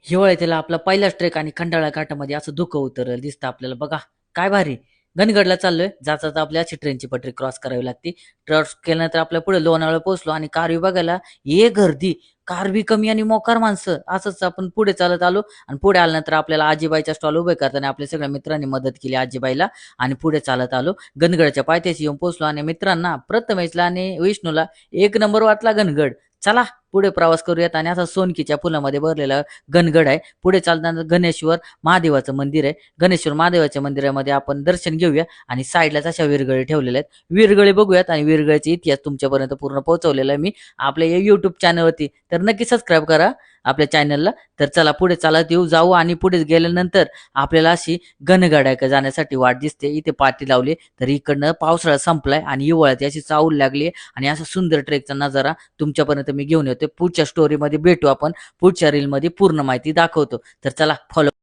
हिवाळ्यातील आपला पहिलाच ट्रेक आणि खंडाळा घाटामध्ये असं धुकं उतरलेलं दिसतं आपल्याला बघा. काय भारी. गणगडला चाललोय. जाता जाता आपल्या अशी ट्रेनची पटरी क्रॉस करावी लागते. क्रॉस केल्यानंतर आपल्या पुढे लोणावळा पोहोचलो आणि कार विभागाला ये गर्दी. कार बी कमी आणि मोकार माणसं. असंच आपण पुढे चालत आलो आणि पुढे आल्यानंतर आपल्याला आजीबाईच्या स्टॉल उभे करताना आपल्या सगळ्या मित्रांनी मदत केली आजीबाईला आणि पुढे चालत आलो. गणगडच्या पायथ्याशी येऊन पोहोचलो आणि मित्रांना प्रथमेशला आणि विष्णूला एक नंबर वाटला गणगड. चला पुढे प्रवास करूयात आणि असा सोनकीच्या फुलामध्ये भरलेला गणगड आहे. पुढे चालताना गणेश्वर महादेवाचं मंदिर आहे. गणेश्वर महादेवाच्या मंदिरामध्ये आपण दर्शन घेऊया आणि साईडलाच अशा विरगळे ठेवलेल्या आहेत. विरगळे बघूयात आणि विरगळ्याचा इतिहास तुमच्यापर्यंत पूर्ण पोहोचवलेला आहे मी आपल्या या YouTube चॅनलवरती. तर नक्की सबस्क्राईब करा आपल्या चॅनलला. तर चला पुढे चालत येऊ जाऊ आणि पुढे गेल्यानंतर आपल्याला अशी गणगडाकडे जाण्यासाठी वाट दिसते. इथे पाटी लावली तर इकडनं पावसाळा संपलाय आणि हिवाळ्यात अशी चाहूल लागली आणि असा सुंदर ट्रेकचा नजारा तुमच्यापर्यंत मी घेऊन येतो. पुढच्या स्टोरीमध्ये भेटू आपण. पुढच्या रीलमध्ये पूर्ण माहिती दाखवतो. तर चला फॉलो